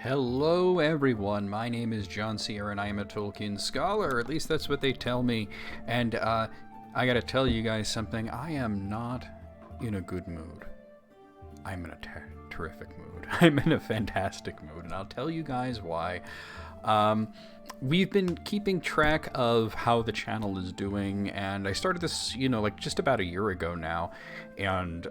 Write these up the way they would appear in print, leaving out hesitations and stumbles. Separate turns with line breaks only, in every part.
Hello everyone, my name is John Sierra and I am a Tolkien scholar, at least that's what they tell me. And I gotta tell you guys something, I am not in a good mood. I'm in a terrific mood. I'm in a fantastic mood, and I'll tell you guys why. We've been keeping track of how the channel is doing, and I started this, like just about a year ago now, and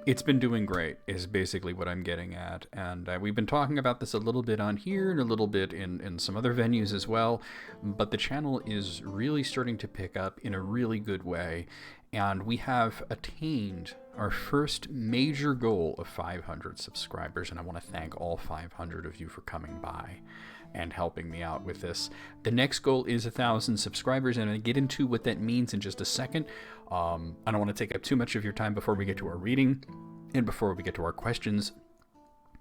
it's been doing great is basically what I'm getting at. And we've been talking about this a little bit on here and a little bit in some other venues as well, but the channel is really starting to pick up in a really good way, and we have attained our first major goal of 500 subscribers, and I want to thank all 500 of you for coming by and helping me out with this. The next goal is 1,000 subscribers, and I'll get into what that means in just a second. I don't want to take up too much of your time before we get to our reading and before we get to our questions,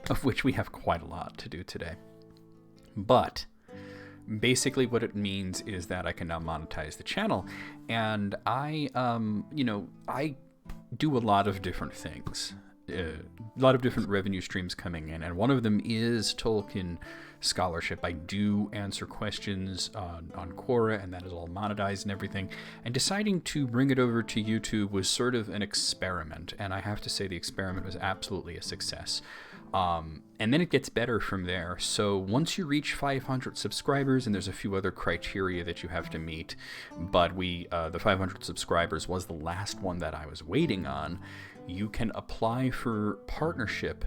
of which we have quite a lot to do today. But basically what it means is that I can now monetize the channel, and I do a lot of different things. A lot of different revenue streams coming in, and one of them is Tolkien scholarship. I do answer questions on Quora, and that is all monetized and everything. And deciding to bring it over to YouTube was sort of an experiment, and I have to say the experiment was absolutely a success. And then it gets better from there. So once you reach 500 subscribers, and there's a few other criteria that you have to meet, but the 500 subscribers was the last one that I was waiting on. You can apply for partnership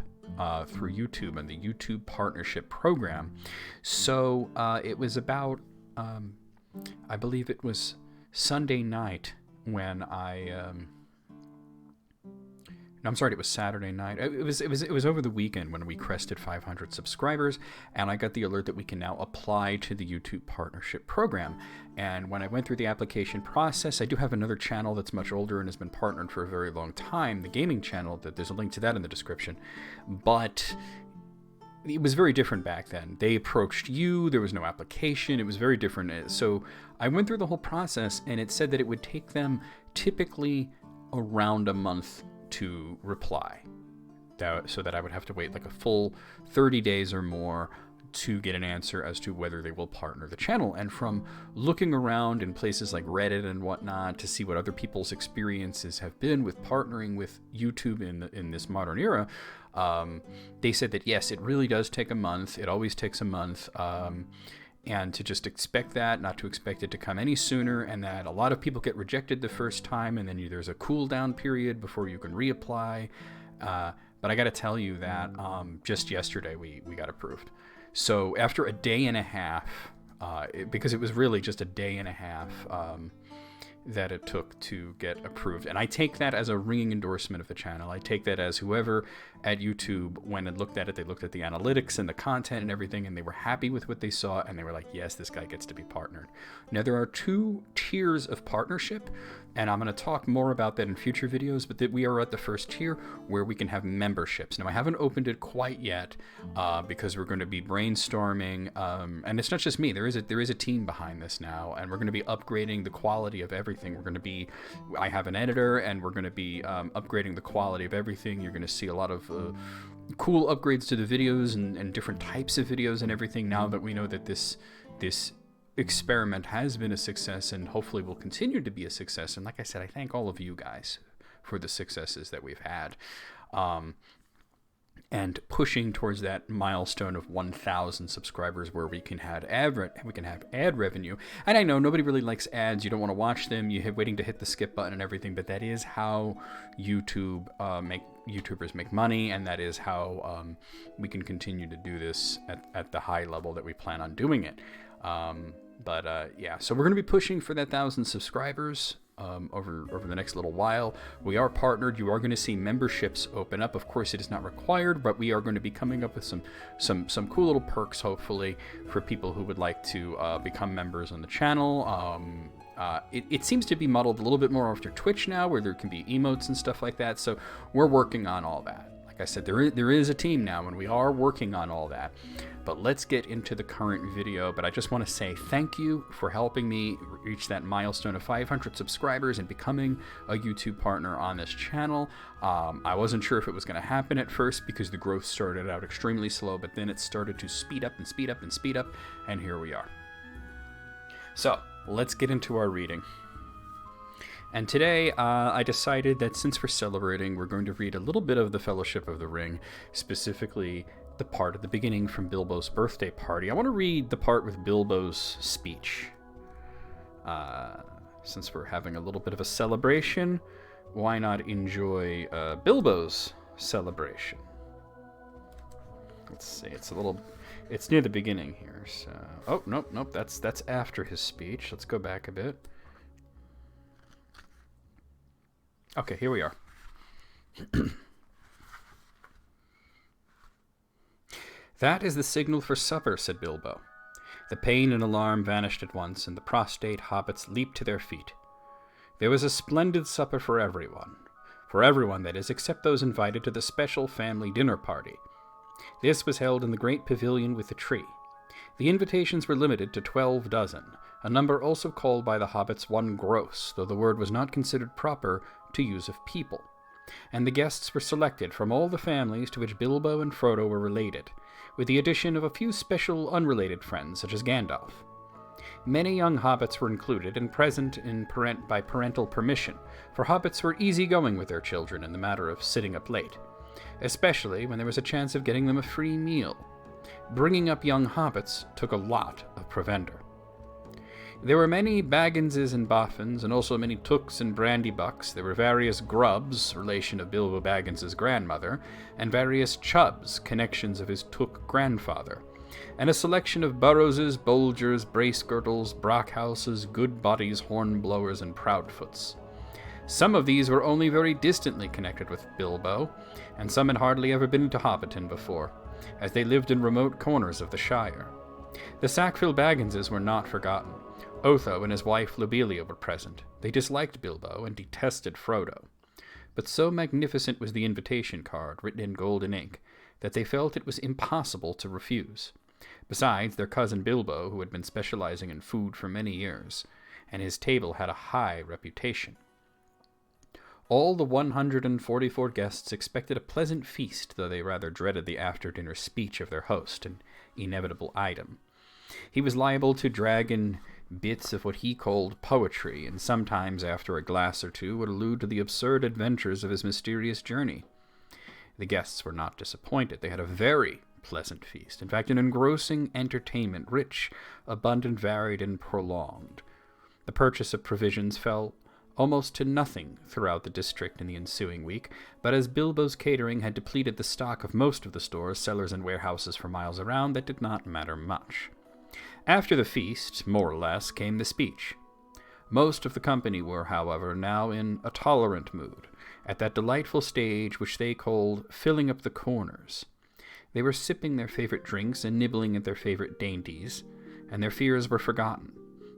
through YouTube and the YouTube Partnership Program. So it was about, I believe it was Sunday night when it was Saturday night. It was over the weekend when we crested 500 subscribers, and I got the alert that we can now apply to the YouTube Partnership Program. And when I went through the application process, I do have another channel that's much older and has been partnered for a very long time, the gaming channel. That there's a link to that in the description. But it was very different back then. They approached you, there was no application, it was very different. So I went through the whole process, and it said that it would take them typically around a month to reply, so that I would have to wait like a full 30 days or more to get an answer as to whether they will partner the channel. And from looking around in places like Reddit and whatnot to see what other people's experiences have been with partnering with YouTube in this modern era, they said that yes, it really does take a month. It always takes a month. And to just expect that, not to expect it to come any sooner, and that a lot of people get rejected the first time, and then there's a cool down period before you can reapply. But I got to tell you that just yesterday we got approved. So after a day and a half, because it was really just a day and a half that it took to get approved. And I take that as a ringing endorsement of the channel. I take that as whoever at YouTube, when it looked at it, they looked at the analytics and the content and everything, and they were happy with what they saw, and they were like, yes, this guy gets to be partnered. Now, there are two tiers of partnership, and I'm going to talk more about that in future videos, but that we are at the first tier where we can have memberships. Now, I haven't opened it quite yet because we're going to be brainstorming, and it's not just me. There is a team behind this now, and we're going to be upgrading the quality of everything. I have an editor, and we're going to be upgrading the quality of everything. You're going to see a lot of cool upgrades to the videos and different types of videos and everything, now that we know that this experiment has been a success and hopefully will continue to be a success. And like I said, I thank all of you guys for the successes that we've had. And pushing towards that milestone of 1,000 subscribers where we can have ad revenue. And I know nobody really likes ads. You don't want to watch them. You're waiting to hit the skip button and everything. But that is how YouTubers make money, and that is how we can continue to do this at the high level that we plan on doing it. Yeah, so we're going to be pushing for that 1,000 subscribers over the next little while. We are partnered. You are going to see memberships open up. Of course, it is not required, but we are going to be coming up with some cool little perks, hopefully, for people who would like to become members on the channel. It seems to be modeled a little bit more after Twitch now, where there can be emotes and stuff like that. So we're working on all that. I said, there is a team now, and we are working on all that. But let's get into the current video. But I just want to say thank you for helping me reach that milestone of 500 subscribers and becoming a YouTube partner on this channel. I wasn't sure if it was going to happen at first because the growth started out extremely slow, but then it started to speed up and speed up and speed up, and here we are. So let's get into our reading. And today, I decided that since we're celebrating, we're going to read a little bit of the Fellowship of the Ring, specifically the part at the beginning from Bilbo's birthday party. I want to read the part with Bilbo's speech. Since we're having a little bit of a celebration, why not enjoy Bilbo's celebration? Let's see, it's near the beginning here. So, oh, nope, that's after his speech. Let's go back a bit. Okay, here we are. That is the signal for supper, said Bilbo. The pain and alarm vanished at once, and the prostrate hobbits leaped to their feet. There was a splendid supper for everyone, that is, except those invited to the special family dinner party. This was held in the great pavilion with the tree. The invitations were limited to 12 dozen, a number also called by the hobbits one gross, though the word was not considered proper to use of people. And the guests were selected from all the families to which Bilbo and Frodo were related, with the addition of a few special unrelated friends, such as Gandalf. Many young hobbits were included and present by parental permission, for hobbits were easygoing with their children in the matter of sitting up late, especially when there was a chance of getting them a free meal. Bringing up young hobbits took a lot of provender. There were many Bagginses and Boffins, and also many Tooks and Brandybucks. There were various Grubbs, relation of Bilbo Baggins's grandmother, and various Chubbs, connections of his Took grandfather, and a selection of Burrowses, Bolgers, Bracegirdles, Brockhouses, Goodbodies, Hornblowers, and Proudfoots. Some of these were only very distantly connected with Bilbo, and some had hardly ever been to Hobbiton before, as they lived in remote corners of the Shire. The Sackville Bagginses were not forgotten. Otho and his wife Lobelia were present. They disliked Bilbo and detested Frodo. But so magnificent was the invitation card, written in golden ink, that they felt it was impossible to refuse. Besides, their cousin Bilbo, who had been specializing in food for many years, and his table had a high reputation. All the 144 guests expected a pleasant feast, though they rather dreaded the after-dinner speech of their host, an inevitable item. He was liable to drag in bits of what he called poetry, and sometimes, after a glass or two, would allude to the absurd adventures of his mysterious journey. The guests were not disappointed. They had a very pleasant feast, in fact, an engrossing entertainment, rich, abundant, varied, and prolonged. The purchase of provisions fell almost to nothing throughout the district in the ensuing week, but as Bilbo's catering had depleted the stock of most of the stores, cellars, and warehouses for miles around, that did not matter much. After the feast, more or less, came the speech. Most of the company were, however, now in a tolerant mood, at that delightful stage which they called filling up the corners. They were sipping their favorite drinks and nibbling at their favorite dainties, and their fears were forgotten.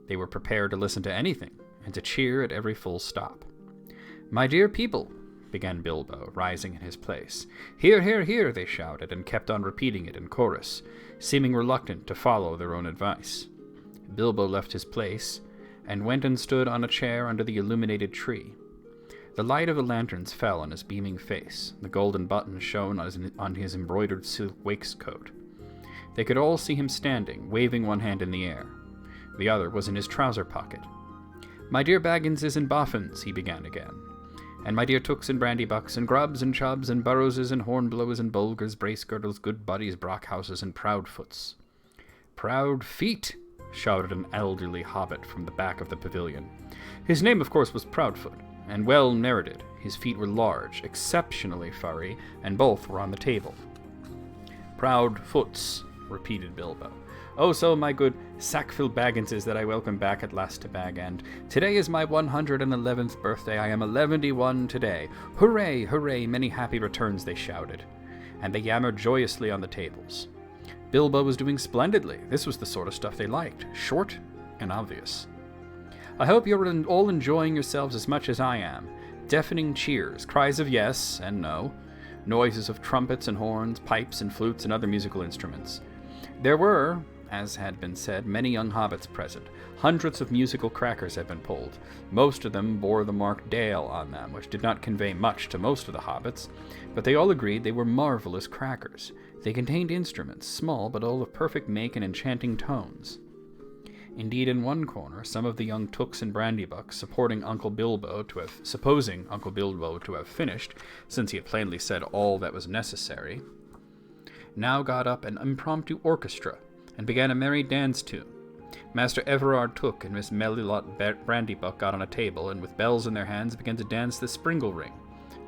They were prepared to listen to anything, and to cheer at every full stop. "My dear people," began Bilbo, rising in his place. "Hear, hear, hear," they shouted, and kept on repeating it in chorus, seeming reluctant to follow their own advice. Bilbo left his place, and went and stood on a chair under the illuminated tree. The light of the lanterns fell on his beaming face. The golden buttons shone on his embroidered silk waistcoat. They could all see him standing, waving one hand in the air. The other was in his trouser pocket. "My dear Bagginses and Boffins," he began again, "and my dear Tooks and Brandybucks, and Grubbs and Chubbs, and Burrowses and Hornblowers and Bolgers, Bracegirdles, Goodbodies, Brockhouses, and Proudfoots." "Proud feet!" shouted an elderly hobbit from the back of the pavilion. His name, of course, was Proudfoot, and well merited. His feet were large, exceptionally furry, and both were on the table. "Proudfoots," repeated Bilbo. "Oh, so my good Sackville Bagginses that I welcome back at last to Bag End. Today is my 111th birthday. I am 11 today. Hooray, hooray, many happy returns," they shouted, and they yammered joyously on the tables. Bilbo was doing splendidly. This was the sort of stuff they liked, short and obvious. "I hope you're all enjoying yourselves as much as I am." Deafening cheers, cries of yes and no. noises of trumpets and horns, pipes and flutes and other musical instruments. There were, as had been said, many young hobbits present. Hundreds of musical crackers had been pulled. Most of them bore the mark Dale on them, which did not convey much to most of the hobbits, but they all agreed they were marvelous crackers. They contained instruments, small but all of perfect make and enchanting tones. Indeed, in one corner, some of the young Tooks and Brandybucks, supposing Uncle Bilbo to have finished, since he had plainly said all that was necessary, now got up an impromptu orchestra, and began a merry dance tune. Master Everard Took and Miss Melilot Brandybuck got on a table, and with bells in their hands began to dance the Springle Ring.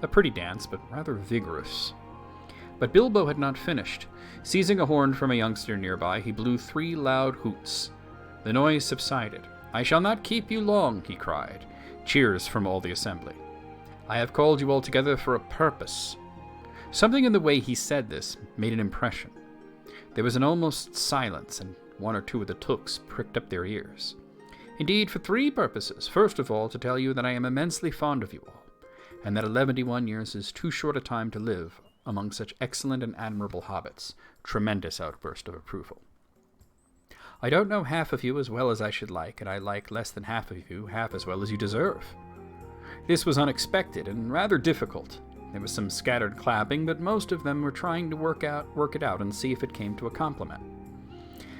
A pretty dance, but rather vigorous. But Bilbo had not finished. Seizing a horn from a youngster nearby, he blew 3 loud hoots. The noise subsided. "I shall not keep you long," he cried. Cheers from all the assembly. "I have called you all together for a purpose." Something in the way he said this made an impression. There was an almost silence, and 1 or 2 of the Tooks pricked up their ears. "Indeed, for 3 purposes. First of all, to tell you that I am immensely fond of you all, and that 11 years is too short a time to live among such excellent and admirable hobbits." Tremendous outburst of approval. "I don't know half of you as well as I should like, and I like less than half of you half as well as you deserve." This was unexpected and rather difficult. There was some scattered clapping, but most of them were trying to work it out and see if it came to a compliment.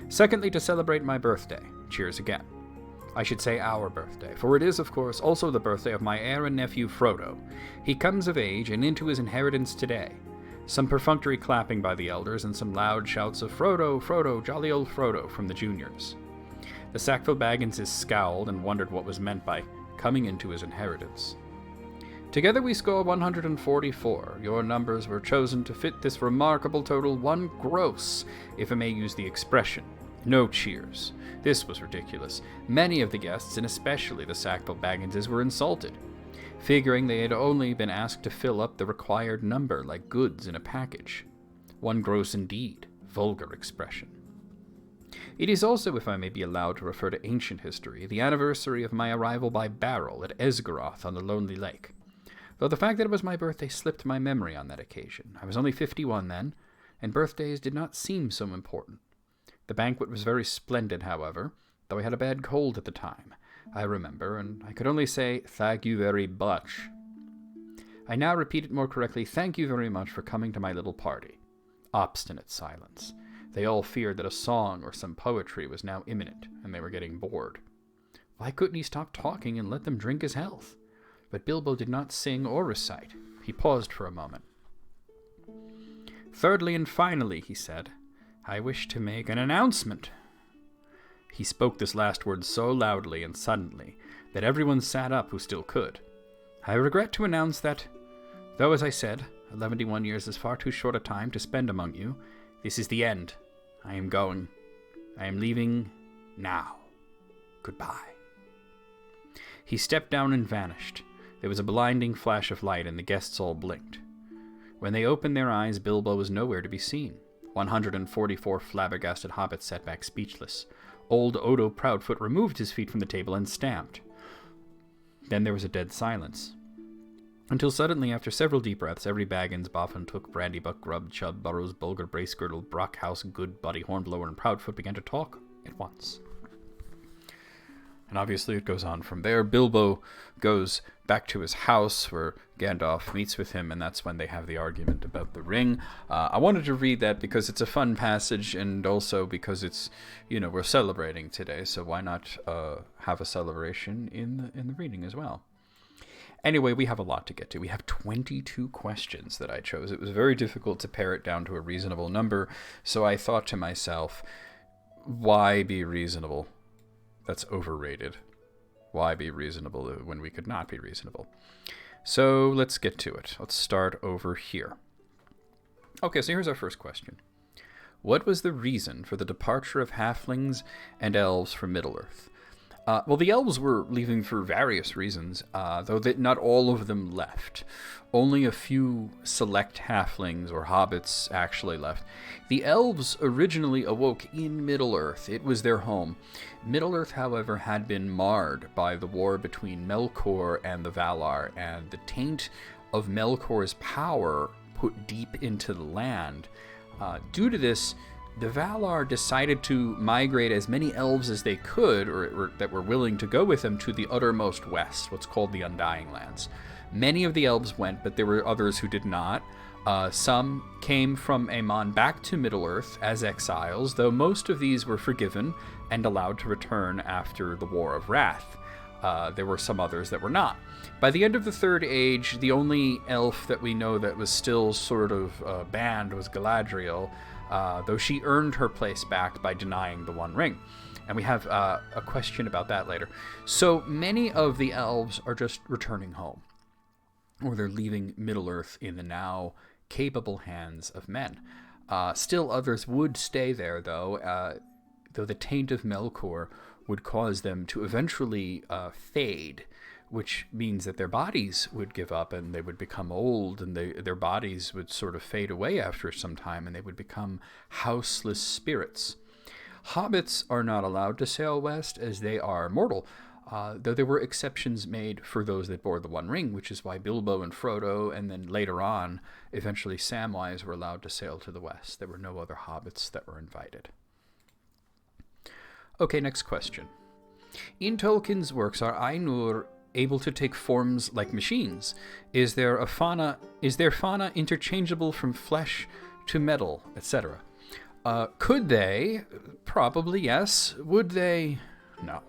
"Secondly, to celebrate my birthday." Cheers again. "I should say our birthday, for it is, of course, also the birthday of my heir and nephew Frodo. He comes of age and into his inheritance today." Some perfunctory clapping by the elders, and some loud shouts of "Frodo, Frodo, jolly old Frodo" from the juniors. The Sackville Bagginses scowled and wondered what was meant by coming into his inheritance. "Together we score 144. Your numbers were chosen to fit this remarkable total 1 gross, if I may use the expression." No cheers. This was ridiculous. Many of the guests, and especially the Sackville Bagginses, were insulted, figuring they had only been asked to fill up the required number like goods in a package. 1 gross indeed. Vulgar expression. It is also, if I may be allowed to refer to ancient history, the anniversary of my arrival by barrel at Esgaroth on the Lonely Lake. Though the fact that it was my birthday slipped my memory on that occasion. I was only 51 then, and birthdays did not seem so important. The banquet was very splendid, however, though I had a bad cold at the time, I remember, and I could only say, "Thank you very much." I now repeat it more correctly, "Thank you very much for coming to my little party." Obstinate silence. They all feared that a song or some poetry was now imminent, and they were getting bored. Why couldn't he stop talking and let them drink his health? But Bilbo did not sing or recite. He paused for a moment. "Thirdly and finally," he said, "I wish to make an announcement." He spoke this last word so loudly and suddenly that everyone sat up who still could. "I regret to announce that, though, as I said, 11 years is far too short a time to spend among you, this is the end. I am going. I am leaving now. Goodbye." He stepped down and vanished. There was a blinding flash of light, and the guests all blinked. When they opened their eyes, Bilbo was nowhere to be seen. 144 flabbergasted hobbits sat back speechless. Old Odo Proudfoot removed his feet from the table and stamped. Then there was a dead silence. Until suddenly, after several deep breaths, every Baggins, Boffin, Took, Brandybuck, Grubb, Chubb, Burrows, Bulger, Bracegirdle, Brockhouse, Goodbuddy, Hornblower, and Proudfoot began to talk at once. And obviously it goes on from there. Bilbo goes back to his house where Gandalf meets with him, and that's when they have the argument about the ring. I wanted to read that because it's a fun passage, and also because it's, we're celebrating today, so why not have a celebration in the reading as well. Anyway, we have a lot to get to. We have 22 questions that I chose. It was very difficult to pare it down to a reasonable number, so I thought to myself, why be reasonable? That's overrated. Why be reasonable when we could not be reasonable? So let's get to it. Let's start over here. Okay, so here's our first question. What was the reason for the departure of halflings and elves from Middle-earth? Well, the elves were leaving for various reasons, though not all of them left. Only a few select halflings or hobbits actually left. The elves originally awoke in Middle-earth. It was their home. Middle-earth, however, had been marred by the war between Melkor and the Valar, and the taint of Melkor's power put deep into the land. Due to this, the Valar decided to migrate as many elves as they could, or that were willing to go with them, to the uttermost west, what's called the Undying Lands. Many of the elves went, but there were others who did not. Some came from Aemon back to Middle-earth as exiles, though most of these were forgiven and allowed to return after the War of Wrath. There were some others that were not. By the end of the Third Age, the only elf that we know that was still sort of banned was Galadriel, though she earned her place back by denying the One Ring. And we have a question about that later. So many of the elves are just returning home, or they're leaving Middle-earth in the now capable hands of men. Still others would stay there, though the taint of Melkor would cause them to eventually fade, which means that their bodies would give up and they would become old, and their bodies would sort of fade away after some time, and they would become houseless spirits. Hobbits are not allowed to sail west as they are mortal, though there were exceptions made for those that bore the One Ring, which is why Bilbo and Frodo, and then later on, eventually Samwise, were allowed to sail to the west. There were no other hobbits that were invited. Okay, next question. In Tolkien's works, are Ainur able to take forms like machines? Is their fauna interchangeable from flesh to metal, etc.? Could they? Probably yes. Would they? No.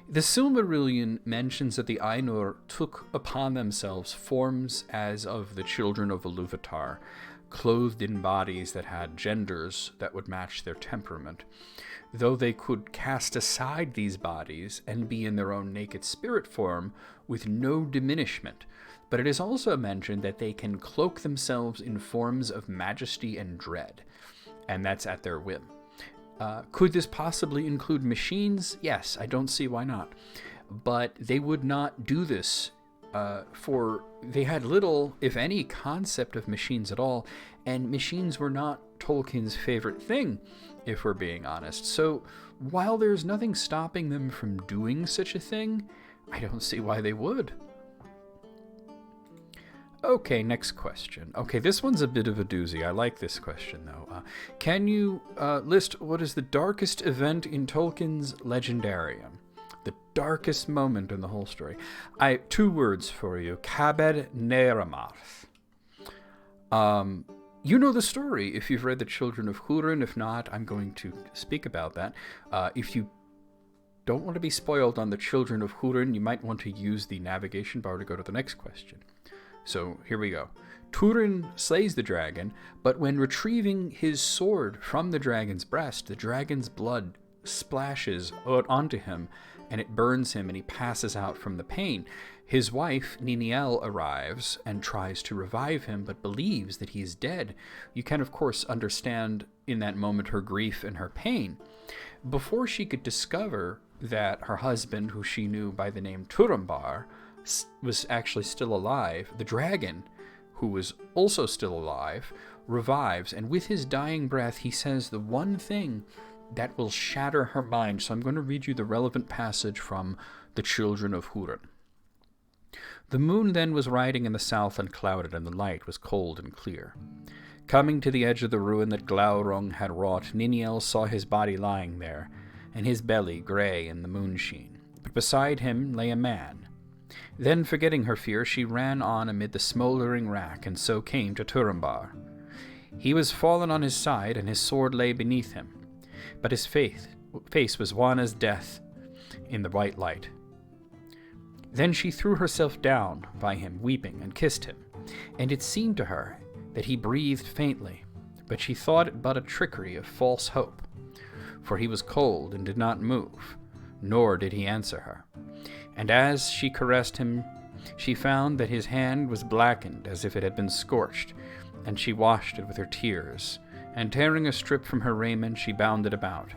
The Silmarillion mentions that the Ainur took upon themselves forms as of the children of Iluvatar, clothed in bodies that had genders that would match their temperament. Though they could cast aside these bodies and be in their own naked spirit form with no diminishment, but it is also mentioned that they can cloak themselves in forms of majesty and dread, and that's at their whim. Could this possibly include machines? Yes, I don't see why not. But they would not do this, for they had little, if any, concept of machines at all, and machines were not Tolkien's favorite thing, if we're being honest. So while there's nothing stopping them from doing such a thing, I don't see why they would. Okay, next question. Okay, this one's a bit of a doozy. I like this question, though. Can you list what is the darkest event in Tolkien's Legendarium? The darkest moment in the whole story. Two words for you. Cabed Neramarth. You know the story if you've read The Children of Húrin. If not, I'm going to speak about that. If you don't want to be spoiled on The Children of Húrin, you might want to use the navigation bar to go to the next question. So here we go. Túrin slays the dragon, but when retrieving his sword from the dragon's breast, the dragon's blood splashes onto him, and it burns him, and he passes out from the pain. His wife, Niniel, arrives and tries to revive him, but believes that he is dead. You can, of course, understand in that moment her grief and her pain. Before she could discover that her husband, who she knew by the name Turambar, was actually still alive, the dragon, who was also still alive, revives, and with his dying breath, he says the one thing that will shatter her mind. So I'm going to read you the relevant passage from The Children of Húrin. The moon then was riding in the south unclouded, and the light was cold and clear. Coming to the edge of the ruin that Glaurung had wrought, Niniel saw his body lying there, and his belly grey in the moonsheen. But beside him lay a man. Then, forgetting her fear, she ran on amid the smouldering wrack, and so came to Turambar. He was fallen on his side, and his sword lay beneath him, but his face was wan as death in the white light. Then she threw herself down by him, weeping, and kissed him, and it seemed to her that he breathed faintly, but she thought it but a trickery of false hope, for he was cold and did not move, nor did he answer her. And as she caressed him, she found that his hand was blackened as if it had been scorched, and she washed it with her tears, and tearing a strip from her raiment, she bound it about.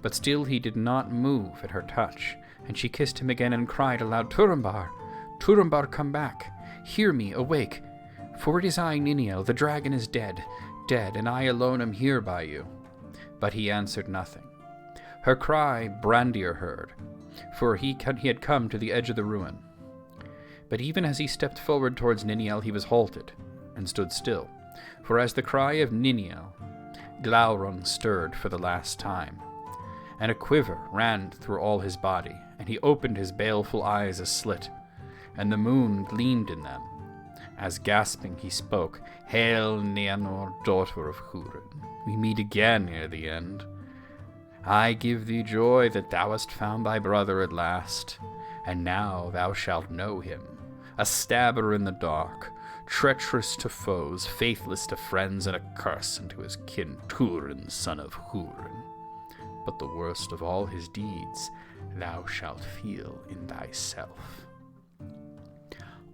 But still he did not move at her touch, and she kissed him again and cried aloud, Turambar, Turambar, come back, hear me, awake, for it is I, Niniel, the dragon is dead, and I alone am here by you. But he answered nothing. Her cry Brandir heard, for he had come to the edge of the ruin. But even as he stepped forward towards Niniel, he was halted. and stood still, for as the cry of Niniel, Glaurung stirred for the last time, and a quiver ran through all his body, and he opened his baleful eyes a slit, and the moon gleamed in them. As gasping he spoke, "Hail, Nienor, daughter of Hurin, we meet again ere the end. I give thee joy that thou hast found thy brother at last, and now thou shalt know him, a stabber in the dark, treacherous to foes, faithless to friends, and a curse unto his kin, Turin, son of Hurin. But the worst of all his deeds thou shalt feel in thyself."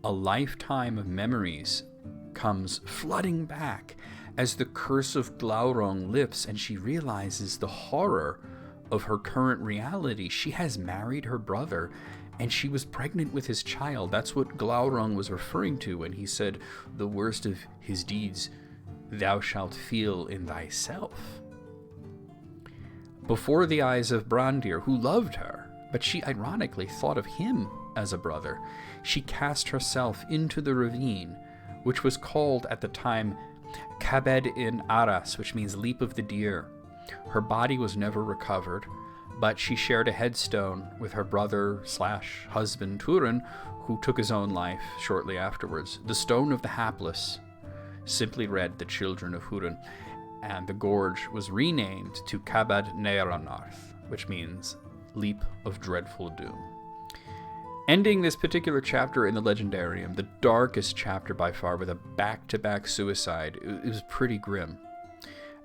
A lifetime of memories comes flooding back as the curse of Glaurung lifts and she realizes the horror of her current reality. She has married her brother and she was pregnant with his child. That's what Glaurung was referring to when he said, "The worst of his deeds thou shalt feel in thyself." Before the eyes of Brandir, who loved her, but she ironically thought of him as a brother, she cast herself into the ravine, which was called at the time Kabed in Aras, which means leap of the deer. Her body was never recovered, but she shared a headstone with her brother/husband Turin, who took his own life shortly afterwards. The Stone of the Hapless simply read the children of Hurin, and the gorge was renamed to Kabad Neranarth, which means leap of dreadful doom. Ending this particular chapter in the Legendarium, the darkest chapter by far, with a back-to-back suicide, it was pretty grim.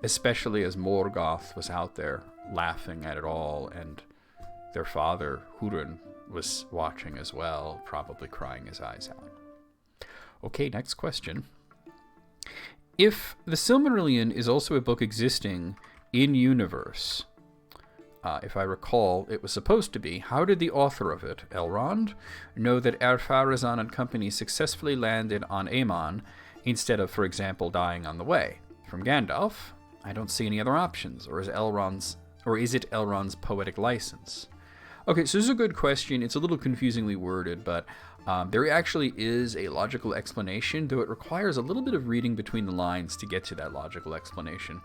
Especially as Morgoth was out there laughing at it all, and their father, Hurin, was watching as well, probably crying his eyes out. Okay, next question. If the Silmarillion is also a book existing in universe, if I recall, it was supposed to be, how did the author of it, Elrond, know that Ar-Pharazôn and company successfully landed on Aemon instead of, for example, dying on the way? From Gandalf, I don't see any other options, or is it Elrond's poetic license? Okay, so this is a good question. It's a little confusingly worded, but there actually is a logical explanation, though it requires a little bit of reading between the lines to get to that logical explanation.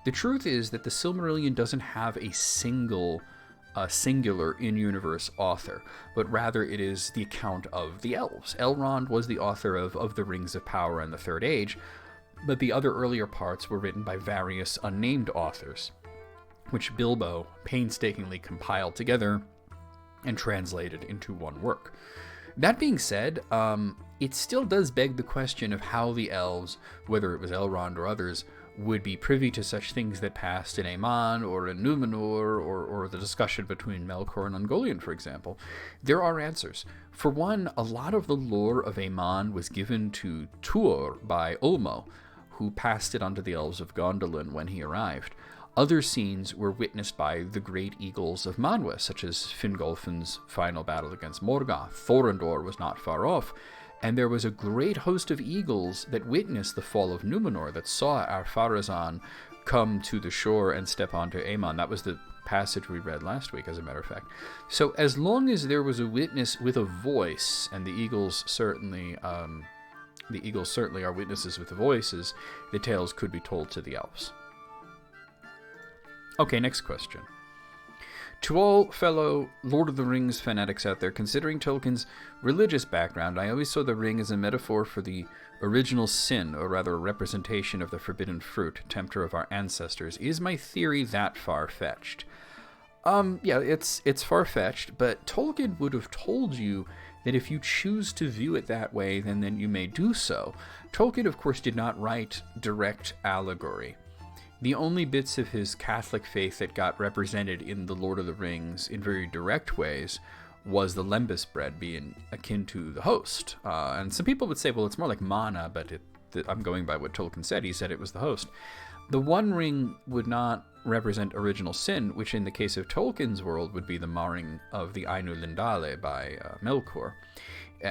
The truth is that the Silmarillion doesn't have a singular in-universe author, but rather it is the account of the elves. Elrond was the author of the Rings of Power and the Third Age, but the other earlier parts were written by various unnamed authors, which Bilbo painstakingly compiled together and translated into one work. That being said, it still does beg the question of how the elves, whether it was Elrond or others, would be privy to such things that passed in Aemon or in Numenor, or the discussion between Melkor and Ungoliant, for example. There are answers. For one, a lot of the lore of Aemon was given to Tuor by Ulmo, who passed it on to the elves of Gondolin when he arrived. Other scenes were witnessed by the great eagles of Manwë, such as Fingolfin's final battle against Morgoth. Thorondor was not far off, and there was a great host of eagles that witnessed the fall of Numenor, that saw Ar-Pharazôn come to the shore and step onto Aemon. That was the passage we read last week, as a matter of fact. So as long as there was a witness with a voice, and the eagles certainly are witnesses with the voices, the tales could be told to the elves. Okay, next question. To all fellow Lord of the Rings fanatics out there, considering Tolkien's religious background, I always saw the ring as a metaphor for the original sin, or rather a representation of the forbidden fruit, tempter of our ancestors. Is my theory that far-fetched? Yeah, it's far-fetched, but Tolkien would have told you that if you choose to view it that way, then you may do so. Tolkien, of course, did not write direct allegory. The only bits of his Catholic faith that got represented in The Lord of the Rings in very direct ways was the lembas bread being akin to the host. And some people would say, well, it's more like manna, but I'm going by what Tolkien said. He said it was the host. The One Ring would not represent original sin, which in the case of Tolkien's world would be the marring of the Ainu Lindale by Melkor,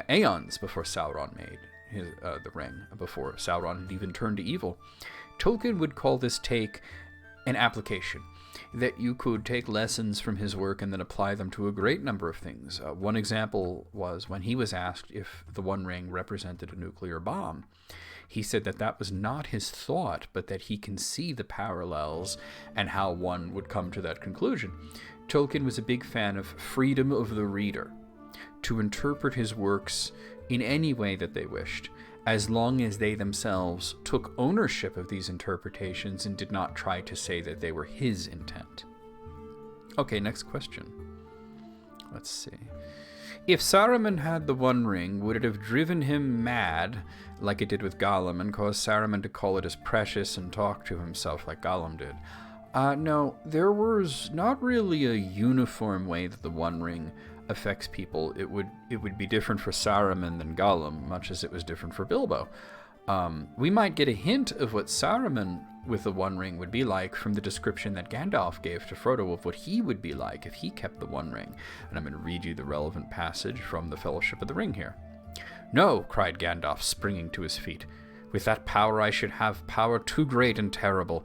aeons before Sauron made the ring, before Sauron had even turned to evil. Tolkien would call this take an application, that you could take lessons from his work and then apply them to a great number of things. One example was when he was asked if the One Ring represented a nuclear bomb. he said that that was not his thought, but that he can see the parallels and how one would come to that conclusion. Tolkien was a big fan of freedom of the reader to interpret his works in any way that they wished, as long as they themselves took ownership of these interpretations and did not try to say that they were his intent. Okay, next question. Let's see. If Saruman had the One Ring, would it have driven him mad, like it did with Gollum, and caused Saruman to call it as precious and talk to himself like Gollum did? No, there was not really a uniform way that the One Ring affects people. It would be different for Saruman than Gollum, much as it was different for Bilbo. We might get a hint of what Saruman with the One Ring would be like from the description that Gandalf gave to Frodo of what he would be like if he kept the One Ring. And I'm going to read you the relevant passage from the Fellowship of the Ring here. "No," cried Gandalf, springing to his feet. "With that power I should have power too great and terrible,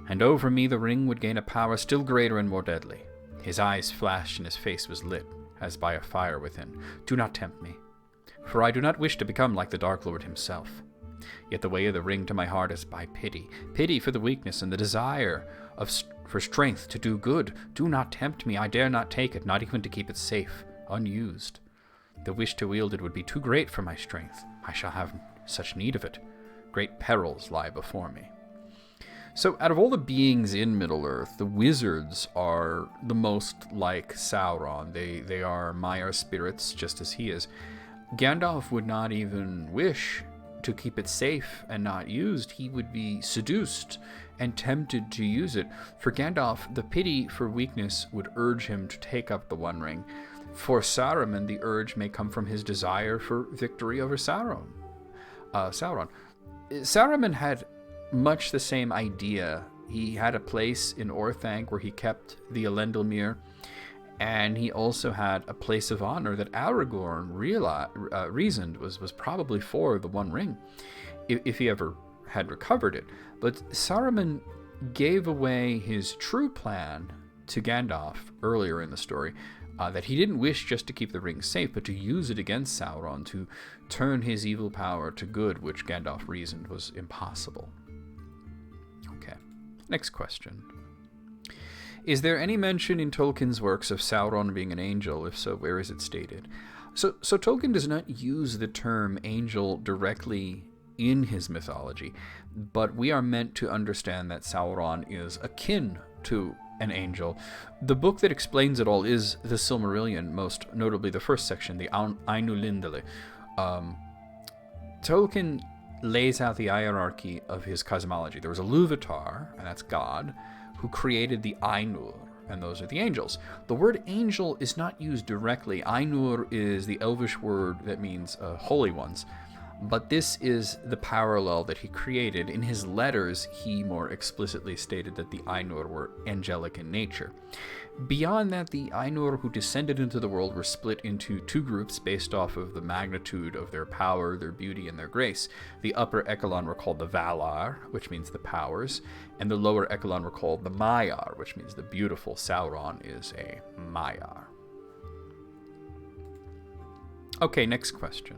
and over me the ring would gain a power still greater and more deadly." His eyes flashed and his face was lit, as by a fire within. "Do not tempt me, for I do not wish to become like the Dark Lord himself. Yet the way of the ring to my heart is by pity for the weakness and the desire for strength to do good. Do not tempt me. I dare not take it, not even to keep it safe, unused. The wish to wield it would be too great for my strength. I shall have such need of it. Great perils lie before me." So out of all the beings in Middle-earth, the wizards are the most like Sauron. They are Maiar spirits, just as he is. Gandalf would not even wish to keep it safe and not used. He would be seduced and tempted to use it. For Gandalf, the pity for weakness would urge him to take up the One Ring. For Saruman, the urge may come from his desire for victory over Sauron. Saruman had much the same idea. He had a place in Orthanc where he kept the Elendilmere, and he also had a place of honor that Aragorn reasoned was probably for the One Ring, if he ever had recovered it. But Saruman gave away his true plan to Gandalf earlier in the story, that he didn't wish just to keep the ring safe, but to use it against Sauron, to turn his evil power to good, which Gandalf reasoned was impossible. Okay, next question. Is there any mention in Tolkien's works of Sauron being an angel? If so, where is it stated? So Tolkien does not use the term angel directly in his mythology, but we are meant to understand that Sauron is akin to an angel. The book that explains it all is the Silmarillion, most notably the first section, the Ainulindale. Tolkien lays out the hierarchy of his cosmology. There was a Luvatar, and that's God, who created the Ainur, and those are the angels. The word angel is not used directly. Ainur is the Elvish word that means holy ones, but this is the parallel that he created. In his letters, he more explicitly stated that the Ainur were angelic in nature. Beyond that, the Ainur who descended into the world were split into two groups based off of the magnitude of their power, their beauty, and their grace. The upper echelon were called the Valar, which means the powers, and the lower echelon were called the Maiar, which means the beautiful. Sauron is a Maiar. Okay, next question.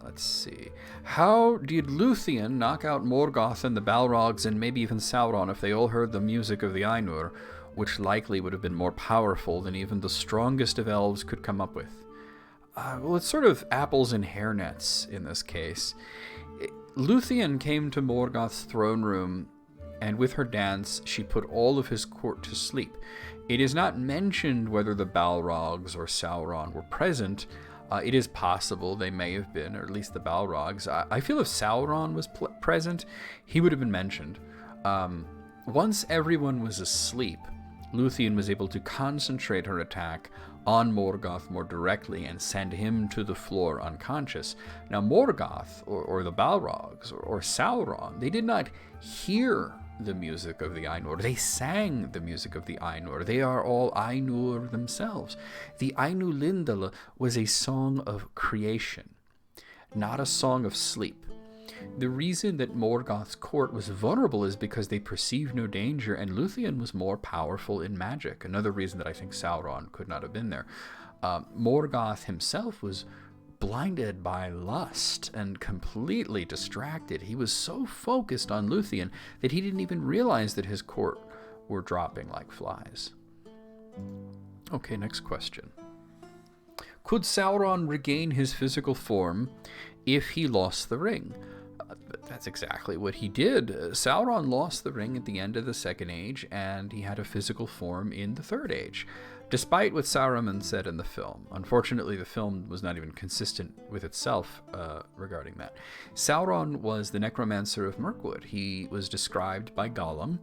Let's see. How did Luthien knock out Morgoth and the Balrogs and maybe even Sauron if they all heard the music of the Ainur, which likely would have been more powerful than even the strongest of elves could come up with? Well, it's sort of apples and hairnets in this case. Luthien came to Morgoth's throne room, and with her dance, she put all of his court to sleep. It is not mentioned whether the Balrogs or Sauron were present. It is possible they may have been, or at least the Balrogs. I feel if Sauron was present, he would have been mentioned. Once everyone was asleep, Luthien was able to concentrate her attack on Morgoth more directly and send him to the floor unconscious. Now Morgoth, or the Balrogs, or Sauron, they did not hear the music of the Ainur. They sang the music of the Ainur. They are all Ainur themselves. The Ainulindale was a song of creation, not a song of sleep. The reason that Morgoth's court was vulnerable is because they perceived no danger, and Luthien was more powerful in magic. Another reason that I think Sauron could not have been there. Morgoth himself was blinded by lust and completely distracted. He was so focused on Luthien that he didn't even realize that his court were dropping like flies. Okay, next question. Could Sauron regain his physical form if he lost the ring? That's exactly what he did. Sauron lost the ring at the end of the Second Age, and he had a physical form in the Third Age, despite what Saruman said in the film. Unfortunately, the film was not even consistent with itself regarding that. Sauron was the necromancer of Mirkwood. He was described by Gollum,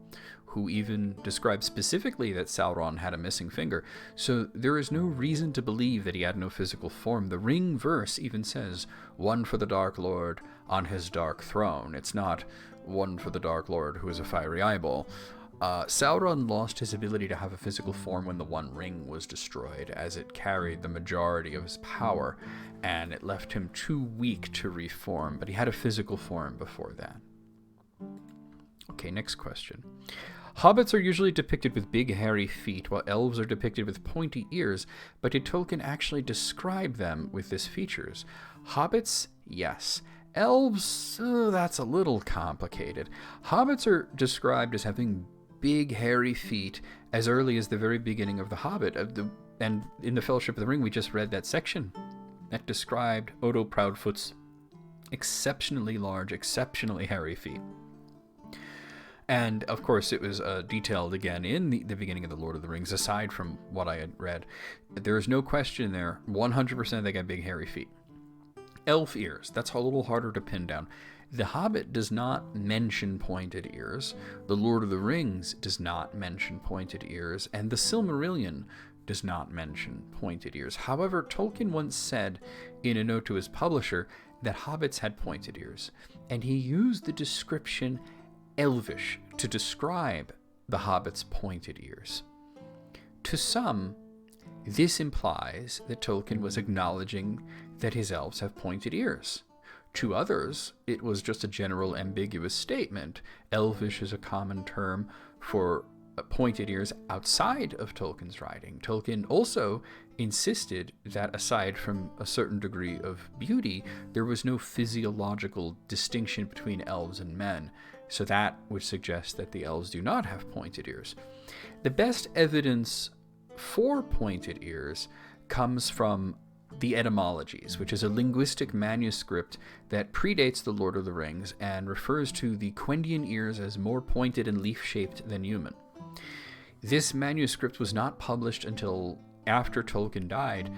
who even described specifically that Sauron had a missing finger. So there is no reason to believe that he had no physical form. The Ring verse even says, "One for the Dark Lord on his dark throne." It's not "one for the Dark Lord who is a fiery eyeball." Sauron lost his ability to have a physical form when the One Ring was destroyed, as it carried the majority of his power, and it left him too weak to reform, but he had a physical form before that. Okay, next question. Hobbits are usually depicted with big hairy feet, while elves are depicted with pointy ears, but did Tolkien actually describe them with these features? Hobbits, yes. Elves, that's a little complicated. Hobbits are described as having big hairy feet as early as the very beginning of The Hobbit. And in the Fellowship of the Ring, we just read that section that described Odo Proudfoot's exceptionally large, exceptionally hairy feet. And, of course, it was detailed again in the beginning of The Lord of the Rings, aside from what I had read. There is no question there. 100% they got big, hairy feet. Elf ears. That's a little harder to pin down. The Hobbit does not mention pointed ears. The Lord of the Rings does not mention pointed ears. And the Silmarillion does not mention pointed ears. However, Tolkien once said in a note to his publisher that hobbits had pointed ears. And he used the description elvish to describe the hobbit's pointed ears. To some, this implies that Tolkien was acknowledging that his elves have pointed ears. To others, it was just a general ambiguous statement. Elvish is a common term for pointed ears outside of Tolkien's writing. Tolkien also insisted that aside from a certain degree of beauty, there was no physiological distinction between elves and men. So that would suggest that the elves do not have pointed ears. The best evidence for pointed ears comes from the Etymologies, which is a linguistic manuscript that predates The Lord of the Rings and refers to the Quendian ears as more pointed and leaf-shaped than human. This manuscript was not published until after Tolkien died,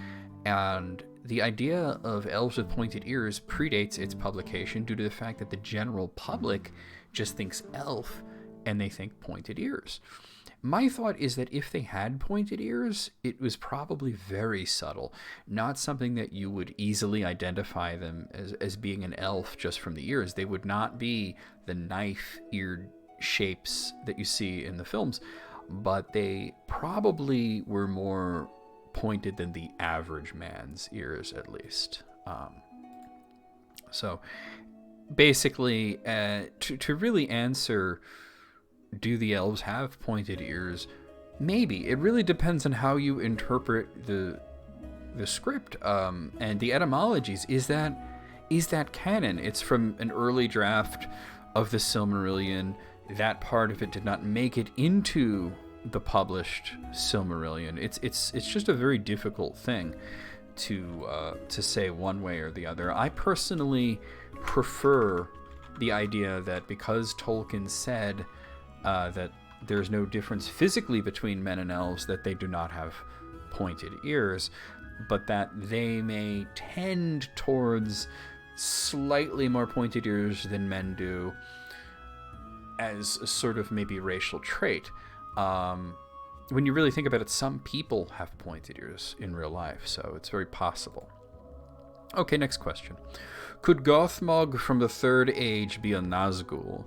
and the idea of elves with pointed ears predates its publication due to the fact that the general public just thinks elf and they think pointed ears. My thought is that if they had pointed ears, it was probably very subtle, not something that you would easily identify them as being an elf just from the ears. They would not be the knife-eared shapes that you see in the films, but they probably were more pointed than the average man's ears, at least. So basically, to really answer, do the elves have pointed ears? Maybe. It really depends on how you interpret the script and the etymologies. Is that canon? It's from an early draft of the Silmarillion. That part of it did not make it into the published Silmarillion. It's just a very difficult thing to say one way or the other. I personally prefer the idea that because Tolkien said that there's no difference physically between men and elves, that they do not have pointed ears, but that they may tend towards slightly more pointed ears than men do as a sort of maybe racial trait. When you really think about it, some people have pointed ears in real life, so it's very possible. Okay, next question. Could Gothmog from the Third Age be a Nazgul?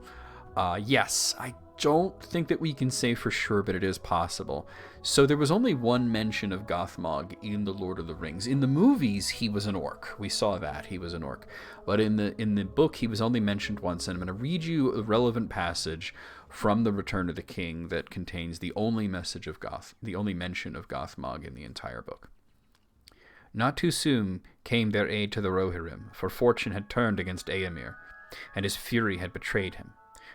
Yes, I don't think that we can say for sure, but it is possible. So there was only one mention of Gothmog in The Lord of the Rings. In the movies, he was an orc. We saw that he was an orc. But in the book, he was only mentioned once, and I'm going to read you a relevant passage from The Return of the King that contains the only mention of Gothmog in the entire book. Not too soon came their aid to the Rohirrim, for fortune had turned against Eomer, and his fury had betrayed him.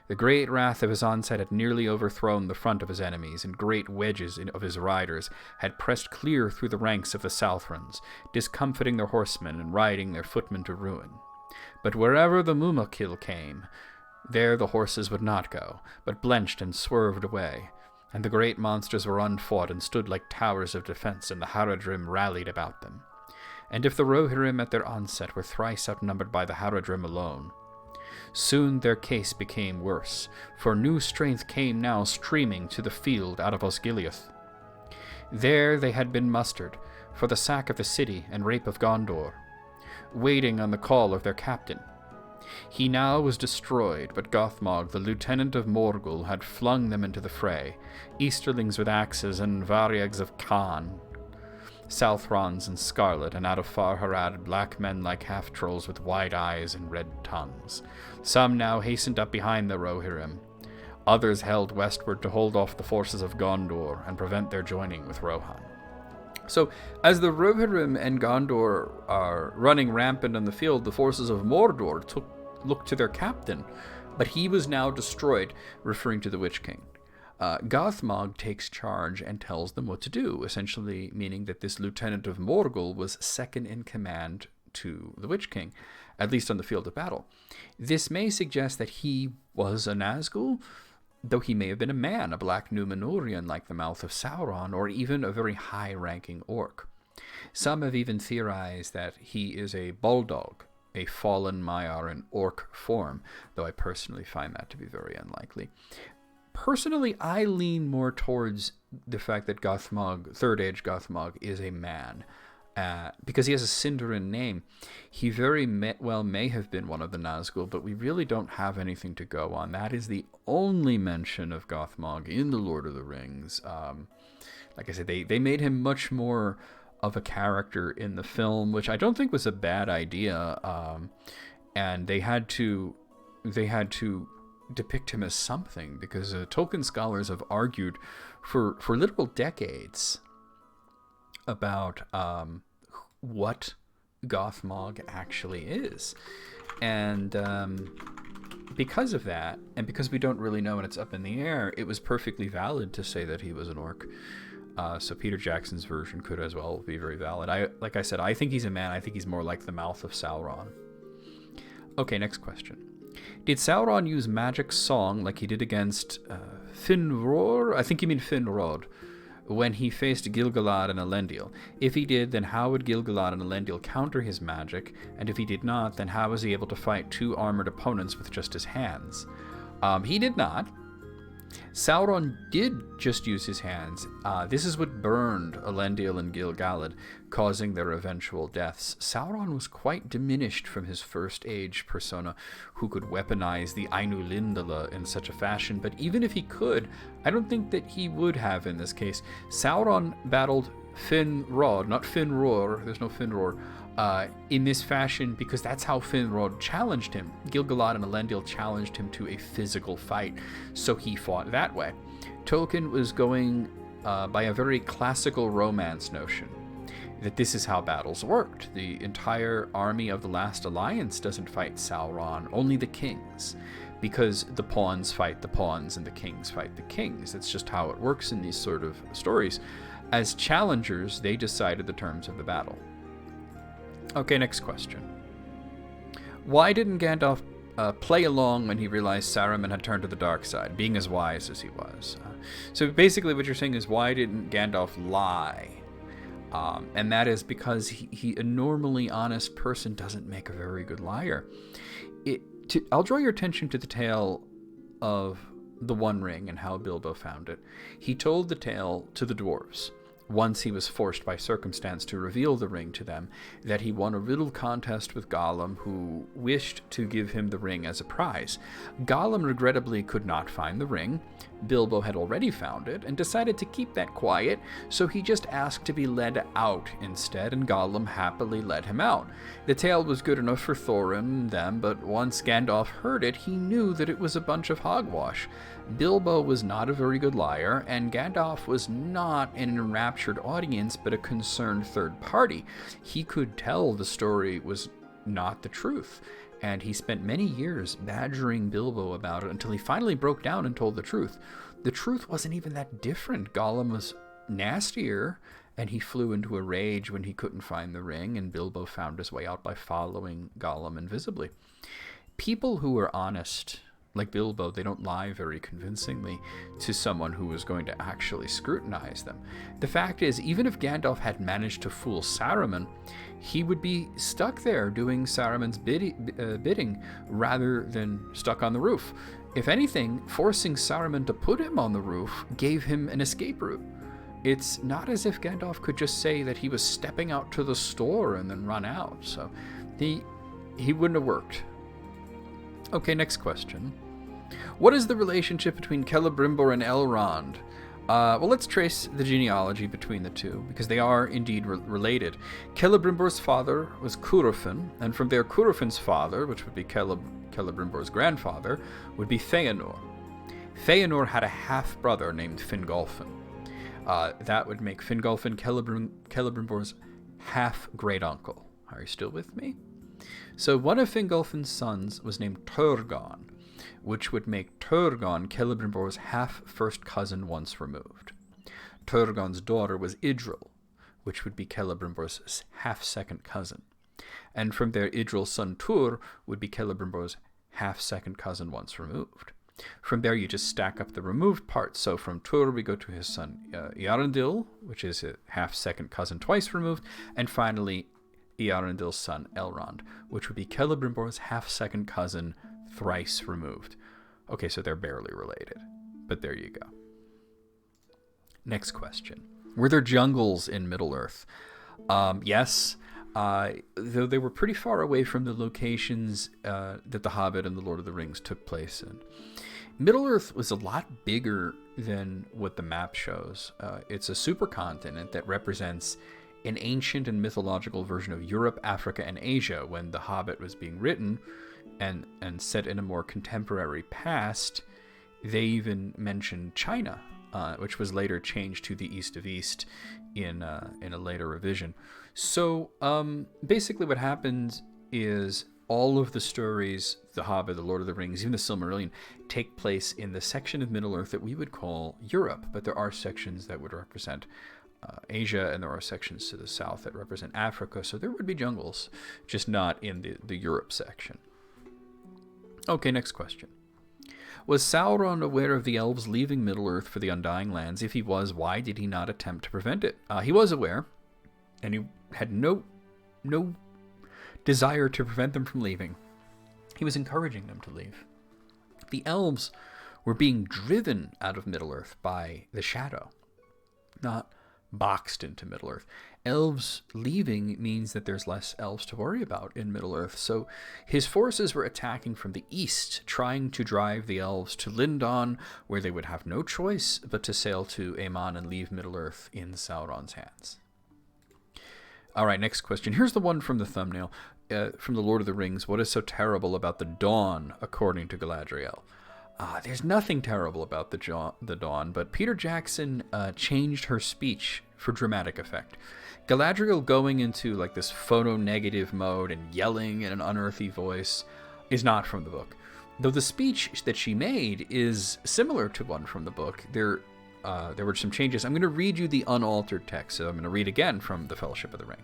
The great wrath of his onset had nearly overthrown the front of his enemies, and great wedges of his riders had pressed clear through the ranks of the Southrons, discomfiting their horsemen and riding their footmen to ruin. But wherever the Mumakil came, there the horses would not go, but blenched and swerved away, and the great monsters were unfought and stood like towers of defense, and the Haradrim rallied about them. And if the Rohirrim at their onset were thrice outnumbered by the Haradrim alone, soon their case became worse, for new strength came now streaming to the field out of Osgiliath. There they had been mustered, for the sack of the city and rape of Gondor, waiting on the call of their captain. He now was destroyed, but Gothmog, the lieutenant of Morgul, had flung them into the fray, Easterlings with axes and Varyags of Khan, Southrons in scarlet, and out of Far Harad black men like half-trolls with wide eyes and red tongues. Some now hastened up behind the Rohirrim. Others held westward to hold off the forces of Gondor and prevent their joining with Rohan. So, as the Rohirrim and Gondor are running rampant on the field, the forces of Mordor looked to their captain, but he was now destroyed, referring to the Witch King. Gothmog takes charge and tells them what to do, essentially meaning that this lieutenant of Morgul was second in command to the Witch King, at least on the field of battle. This may suggest that he was a Nazgul, though he may have been a man, a black Númenórean like the Mouth of Sauron, or even a very high-ranking orc. Some have even theorized that he is a Bulldog, a fallen Maiar in orc form, though I personally find that to be very unlikely. Personally, I lean more towards the fact that Gothmog, Third Age Gothmog, is a man. Because he has a Sindarin name, he very well may have been one of the Nazgul, but we really don't have anything to go on. That is the only mention of Gothmog in The Lord of the Rings. Like I said, they made him much more of a character in the film, which I don't think was a bad idea. And they had to depict him as something, because Tolkien scholars have argued for literal decades about what Gothmog actually is. And because of that, and because we don't really know and it's up in the air, it was perfectly valid to say that he was an orc. So Peter Jackson's version could as well be very valid. Like I said, I think he's a man. I think he's more like the Mouth of Sauron. Okay, next question. Did Sauron use magic song like he did against Finrod? I think you mean Finrod, when he faced Gil-galad and Elendil. If he did, then how would Gil-galad and Elendil counter his magic? And if he did not, then how was he able to fight two armored opponents with just his hands? He did not. Sauron did just use his hands. This is what burned Elendil and Gil-galad, causing their eventual deaths. Sauron was quite diminished from his First Age persona, who could weaponize the Ainulindala in such a fashion, but even if he could, I don't think that he would have in this case. Sauron battled Finrod, not Finror, there's no Finror, in this fashion because that's how Finrod challenged him. Gil-galad and Elendil challenged him to a physical fight, so he fought that way. Tolkien was going by a very classical romance notion, that this is how battles worked. The entire army of the Last Alliance doesn't fight Sauron, only the kings, because the pawns fight the pawns and the kings fight the kings. That's just how it works in these sort of stories. As challengers, they decided the terms of the battle. Okay, next question. Why didn't Gandalf play along when he realized Saruman had turned to the dark side, being as wise as he was? So basically what you're saying is, why didn't Gandalf lie? And that is because a normally honest person doesn't make a very good liar. I'll draw your attention to the tale of the One Ring and how Bilbo found it. He told the tale to the dwarves, once he was forced by circumstance to reveal the ring to them, that he won a riddle contest with Gollum, who wished to give him the ring as a prize. Gollum regrettably could not find the ring. Bilbo had already found it and decided to keep that quiet, so he just asked to be led out instead, and Gollum happily led him out. The tale was good enough for Thorin and them, but once Gandalf heard it, he knew that it was a bunch of hogwash. Bilbo was not a very good liar, and Gandalf was not an enraptured audience, but a concerned third party. He could tell the story was not the truth, and he spent many years badgering Bilbo about it until he finally broke down and told the truth. The truth wasn't even that different. Gollum was nastier, and he flew into a rage when he couldn't find the ring, and Bilbo found his way out by following Gollum invisibly. People who are honest, like Bilbo, they don't lie very convincingly to someone who is going to actually scrutinize them. The fact is, even if Gandalf had managed to fool Saruman, he would be stuck there doing Saruman's bidding rather than stuck on the roof. If anything, forcing Saruman to put him on the roof gave him an escape route. It's not as if Gandalf could just say that he was stepping out to the store and then run out, so he wouldn't have worked. Okay, next question. What is the relationship between Celebrimbor and Elrond? Well, let's trace the genealogy between the two, because they are indeed related. Celebrimbor's father was Curufin, and from there Curufin's father, which would be Celebrimbor's grandfather, would be Feanor. Feanor had a half-brother named Fingolfin. That would make Fingolfin Celebrimbor's half-great-uncle. Are you still with me? So one of Fingolfin's sons was named Turgon, which would make Turgon Celebrimbor's half-first cousin once removed. Turgon's daughter was Idril, which would be Celebrimbor's half-second cousin. And from there, Idril's son Tur would be Celebrimbor's half-second cousin once removed. From there, you just stack up the removed parts. So from Tur, we go to his son Earendil, which is a half-second cousin twice removed. And finally, Earendil's son Elrond, which would be Celebrimbor's half-second cousin thrice removed. Okay, so they're barely related. But there you go. Next question. Were there jungles in Middle-earth? Yes. Though they were pretty far away from the locations that The Hobbit and The Lord of the Rings took place in. Middle-earth was a lot bigger than what the map shows. It's a supercontinent that represents an ancient and mythological version of Europe, Africa, and Asia. When The Hobbit was being written and set in a more contemporary past, they even mentioned China, which was later changed to the East of East in a later revision. So basically what happens is all of the stories, The Hobbit, The Lord of the Rings, even the Silmarillion, take place in the section of Middle-earth that we would call Europe, but there are sections that would represent Asia, and there are sections to the south that represent Africa, so there would be jungles, just not in the Europe section. Okay, next question. Was Sauron aware of the elves leaving Middle-earth for the Undying Lands? If he was, why did he not attempt to prevent it? He was aware, and he had no desire to prevent them from leaving. He was encouraging them to leave. The elves were being driven out of Middle-earth by the shadow, not boxed into Middle-earth. Elves leaving means that there's less elves to worry about in Middle-earth. So his forces were attacking from the east, trying to drive the elves to Lindon, where they would have no choice but to sail to Aemon and leave Middle-earth in Sauron's hands. All right, next question. Here's the one from the thumbnail, from The Lord of the Rings. What is so terrible about the Dawn, according to Galadriel? There's nothing terrible about the Dawn, but Peter Jackson changed her speech for dramatic effect. Galadriel going into like this photo-negative mode and yelling in an unearthly voice is not from the book. Though the speech that she made is similar to one from the book, there were some changes. I'm going to read you the unaltered text, so I'm going to read again from The Fellowship of the Ring.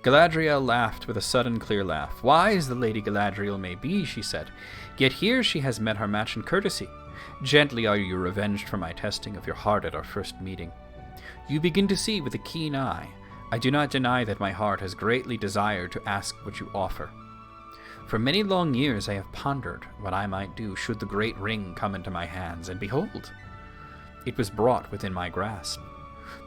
Galadriel laughed with a sudden clear laugh. Wise the Lady Galadriel may be, she said, yet here she has met her match in courtesy. Gently are you revenged for my testing of your heart at our first meeting. You begin to see with a keen eye. I do not deny that my heart has greatly desired to ask what you offer. For many long years I have pondered what I might do should the great ring come into my hands, and behold, it was brought within my grasp.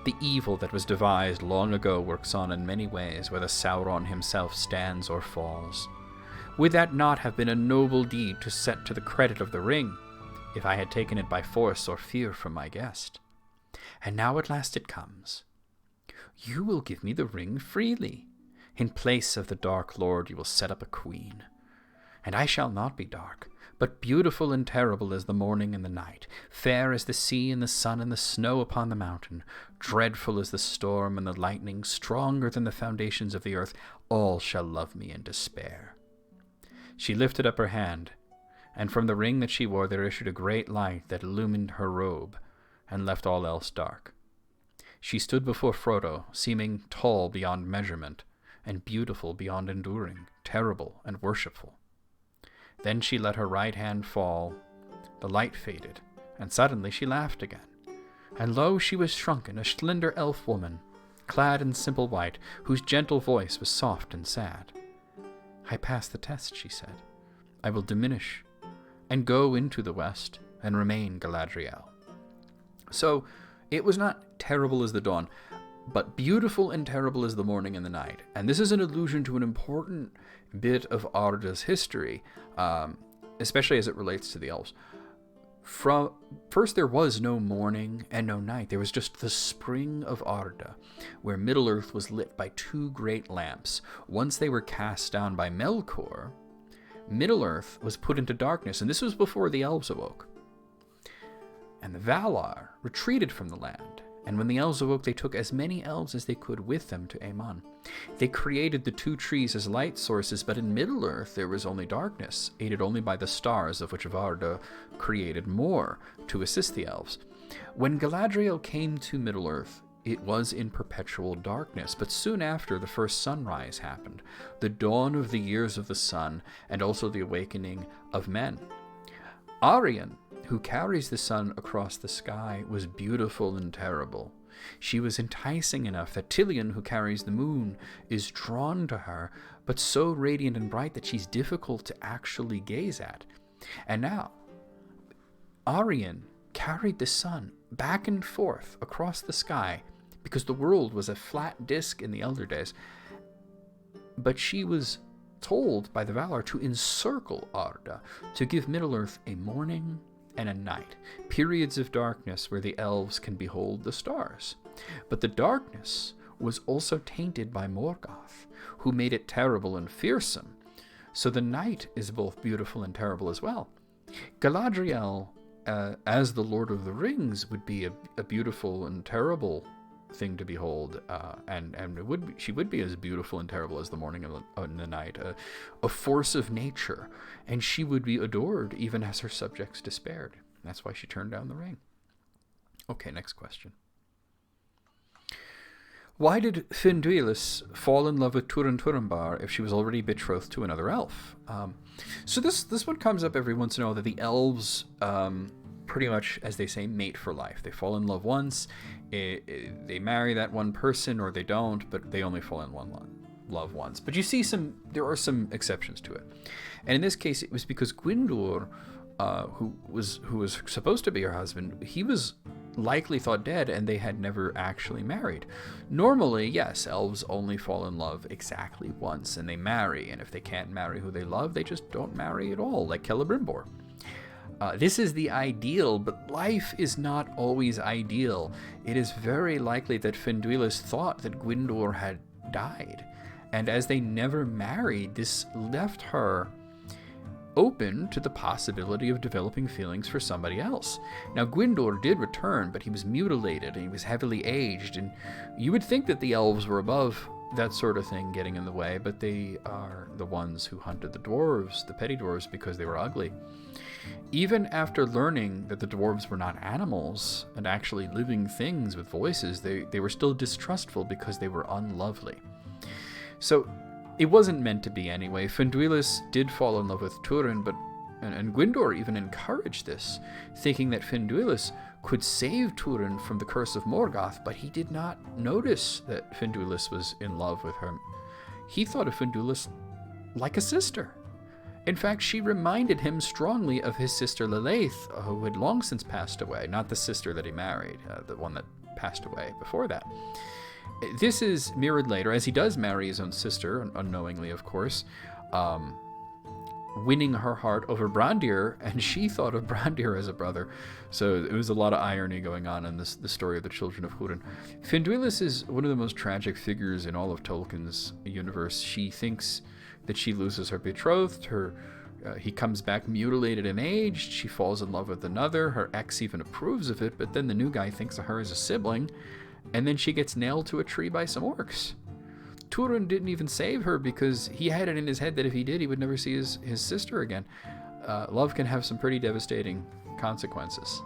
The evil that was devised long ago works on in many ways, whether Sauron himself stands or falls. Would that not have been a noble deed to set to the credit of the ring, if I had taken it by force or fear from my guest? And now at last it comes. You will give me the ring freely. In place of the Dark Lord you will set up a queen. And I shall not be dark, but beautiful and terrible as the morning and the night, fair as the sea and the sun and the snow upon the mountain, dreadful as the storm and the lightning, stronger than the foundations of the earth, all shall love me in despair. She lifted up her hand, and from the ring that she wore there issued a great light that illumined her robe, and left all else dark. She stood before Frodo, seeming tall beyond measurement, and beautiful beyond enduring, terrible and worshipful. Then she let her right hand fall, the light faded, and suddenly she laughed again. And lo, she was shrunken, a slender elf woman, clad in simple white, whose gentle voice was soft and sad. I pass the test, she said. I will diminish, and go into the west, and remain Galadriel. So, it was not terrible as the dawn, but beautiful and terrible as the morning and the night. And this is an allusion to an important bit of Arda's history, especially as it relates to the elves. First, there was no morning and no night. There was just the spring of Arda, where Middle-earth was lit by two great lamps. Once they were cast down by Melkor, Middle-earth was put into darkness, and this was before the elves awoke. And the Valar retreated from the land, and when the elves awoke, they took as many elves as they could with them to Aemon. They created the two trees as light sources, but in Middle-earth there was only darkness, aided only by the stars, of which Varda created more to assist the elves. When Galadriel came to Middle-earth, it was in perpetual darkness, but soon after the first sunrise happened, the dawn of the years of the sun, and also the awakening of men. Arian, who carries the sun across the sky, was beautiful and terrible. She was enticing enough that Tilion, who carries the moon, is drawn to her, but so radiant and bright that she's difficult to actually gaze at. And now, Arian carried the sun back and forth across the sky, because the world was a flat disk in the Elder Days, but she was told by the Valar to encircle Arda, to give Middle-earth a morning and a night, periods of darkness where the elves can behold the stars. But the darkness was also tainted by Morgoth, who made it terrible and fearsome, so the night is both beautiful and terrible as well. Galadriel, as the Lord of the Rings, would be a beautiful and terrible thing to behold, and she would be as beautiful and terrible as the morning and the night, a force of nature, and she would be adored even as her subjects despaired. That's why she turned down the ring. Okay, next question. Why did Finduilas fall in love with Turin Turambar if she was already betrothed to another elf? So this one comes up every once in a while, that the elves pretty much, as they say, mate for life. They fall in love once, they marry that one person, or they don't, but they only fall in love once. But you see there are some exceptions to it. And in this case, it was because Gwyndor, who was supposed to be her husband, he was likely thought dead, and they had never actually married. Normally, yes, elves only fall in love exactly once, and they marry, and if they can't marry who they love, they just don't marry at all, like Celebrimbor. This is the ideal, but life is not always ideal. It is very likely that Finduilas thought that Gwyndor had died, and as they never married, this left her open to the possibility of developing feelings for somebody else. Now, Gwyndor did return, but he was mutilated, and he was heavily aged, and you would think that the elves were above that sort of thing getting in the way, but they are the ones who hunted the dwarves, the petty dwarves, because they were ugly. Even after learning that the dwarves were not animals and actually living things with voices, they were still distrustful because they were unlovely. So it wasn't meant to be anyway. Finduilas did fall in love with Turin, and Gwyndor even encouraged this, thinking that Finduilas could save Turin from the curse of Morgoth, but he did not notice that Finduilas was in love with her. He thought of Finduilas like a sister. In fact, she reminded him strongly of his sister Lilith, who had long since passed away, not the sister that he married, the one that passed away before that. This is mirrored later, as he does marry his own sister, unknowingly, of course, winning her heart over Brandir, and she thought of Brandir as a brother. So it was a lot of irony going on in the story of the children of Húrin. Finduilas is one of the most tragic figures in all of Tolkien's universe. She thinks that she loses her betrothed, He comes back mutilated and aged. She falls in love with another. Her ex even approves of it, but then the new guy thinks of her as a sibling, and then she gets nailed to a tree by some orcs. Turin didn't even save her because he had it in his head that if he did, he would never see his sister again. Love can have some pretty devastating consequences.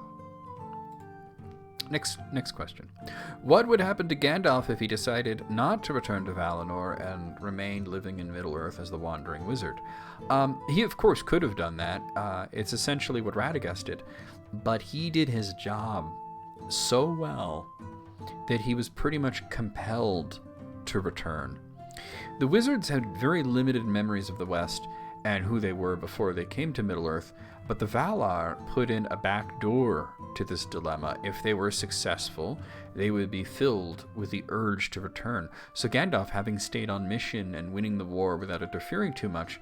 Next question. What would happen to Gandalf if he decided not to return to Valinor and remained living in Middle-earth as the Wandering Wizard? He, of course, could have done that. It's essentially what Radagast did. But he did his job so well that he was pretty much compelled to return. The wizards had very limited memories of the West and who they were before they came to Middle-earth, but the Valar put in a back door to this dilemma. If they were successful, they would be filled with the urge to return. So Gandalf, having stayed on mission and winning the war without interfering too much,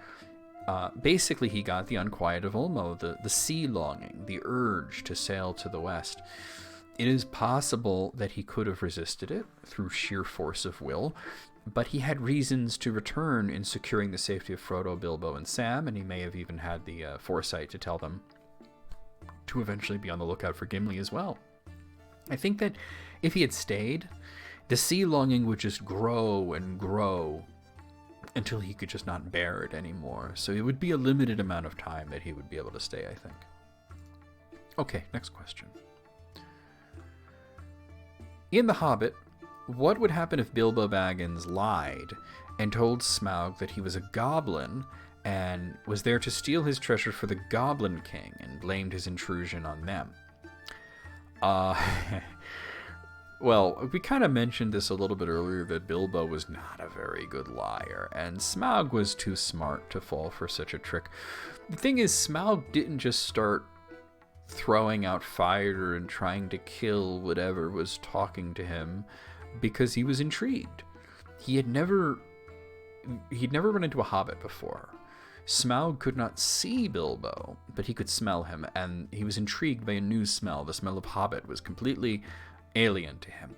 basically he got the unquiet of Ulmo, the sea longing, the urge to sail to the west. It is possible that he could have resisted it through sheer force of will, but he had reasons to return in securing the safety of Frodo, Bilbo, and Sam, and he may have even had the foresight to tell them to eventually be on the lookout for Gimli as well. I think that if he had stayed, the sea longing would just grow and grow until he could just not bear it anymore. So it would be a limited amount of time that he would be able to stay, I think. Okay, next question. In The Hobbit, what would happen if Bilbo Baggins lied and told Smaug that he was a goblin and was there to steal his treasure for the Goblin King and blamed his intrusion on them? Well, we kind of mentioned this a little bit earlier, that Bilbo was not a very good liar, and Smaug was too smart to fall for such a trick. The thing is, Smaug didn't just start throwing out fire and trying to kill whatever was talking to him because he was intrigued. He'd never run into a hobbit before. Smaug could not see Bilbo, but he could smell him, and he was intrigued by a new smell. The smell of hobbit was completely alien to him.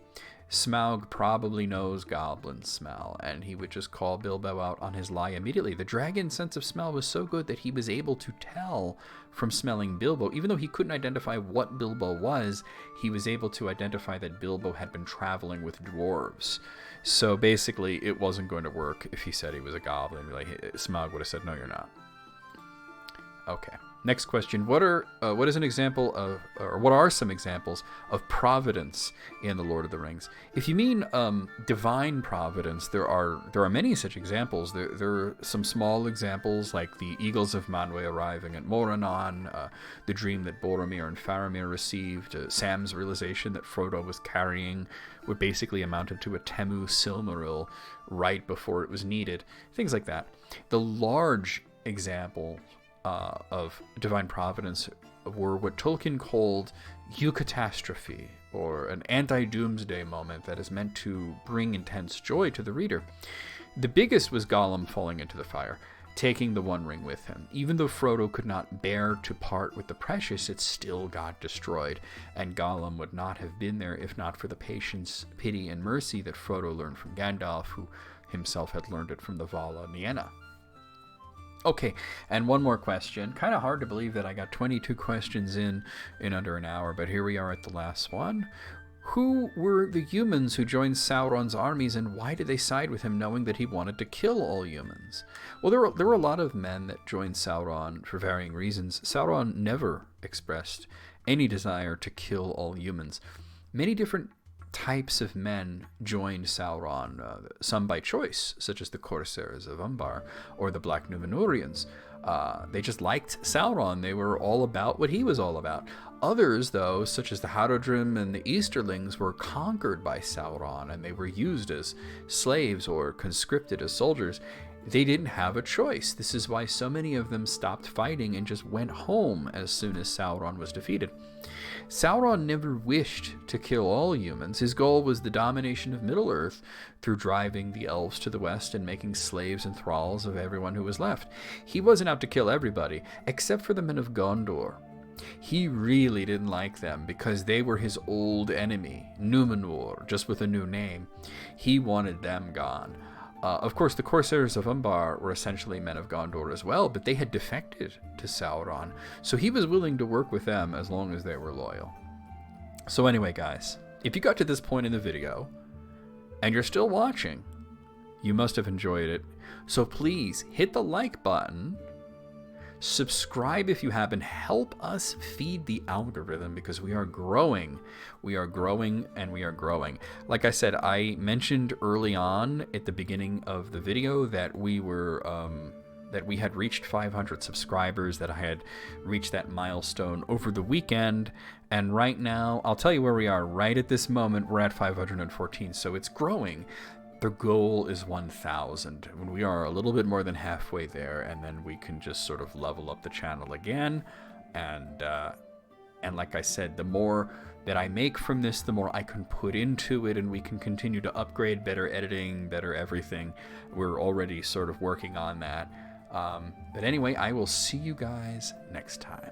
Smaug probably knows goblin smell, and he would just call Bilbo out on his lie immediately. The dragon's sense of smell was so good that he was able to tell from smelling Bilbo. Even though he couldn't identify what Bilbo was, he was able to identify that Bilbo had been traveling with dwarves. So basically, it wasn't going to work if he said he was a goblin. Like, Smaug would have said, "No, you're not." Okay. Next question. What is an example of, or what are some examples of providence in The Lord of the Rings? If you mean divine providence, there are many such examples. There are some small examples, like the Eagles of Manwë arriving at Morannon, the dream that Boromir and Faramir received, Sam's realization that Frodo was carrying what basically amounted to a Temu Silmaril right before it was needed, things like that. The large example of divine providence were what Tolkien called eucatastrophe, or an anti-doomsday moment that is meant to bring intense joy to the reader. The biggest was Gollum falling into the fire, taking the One Ring with him. Even though Frodo could not bear to part with the precious, it still got destroyed, and Gollum would not have been there if not for the patience, pity, and mercy that Frodo learned from Gandalf, who himself had learned it from the Vala Nienna. Okay, and one more question. Kind of hard to believe that I got 22 questions in under an hour, but here we are at the last one. Who were the humans who joined Sauron's armies, and why did they side with him, knowing that he wanted to kill all humans? Well, there were a lot of men that joined Sauron for varying reasons. Sauron never expressed any desire to kill all humans. Many different types of men joined Sauron, some by choice, such as the Corsairs of Umbar or the Black Númenóreans. They just liked Sauron. They were all about what he was all about. Others, though, such as the Haradrim and the Easterlings, were conquered by Sauron, and they were used as slaves or conscripted as soldiers. They didn't have a choice. This is why so many of them stopped fighting and just went home as soon as Sauron was defeated. Sauron never wished to kill all humans. His goal was the domination of Middle-earth through driving the elves to the west and making slaves and thralls of everyone who was left. He wasn't out to kill everybody, except for the men of Gondor. He really didn't like them because they were his old enemy, Númenor, just with a new name. He wanted them gone. Of course, the Corsairs of Umbar were essentially men of Gondor as well, but they had defected to Sauron, so he was willing to work with them as long as they were loyal. So anyway, guys, if you got to this point in the video, and you're still watching, you must have enjoyed it. So please, hit the like button, subscribe if you haven't, help us feed the algorithm, because we are growing. We are growing and we are growing. Like I said, I mentioned early on at the beginning of the video that we were that we had reached 500 subscribers, that I had reached that milestone over the weekend, and right now, I'll tell you where we are right at this moment. We're at 514, so it's growing. The goal is 1,000, when we are a little bit more than halfway there, and then we can just sort of level up the channel again. And like I said, the more that I make from this, the more I can put into it, and we can continue to upgrade, better editing, better everything. We're already sort of working on that. But anyway, I will see you guys next time.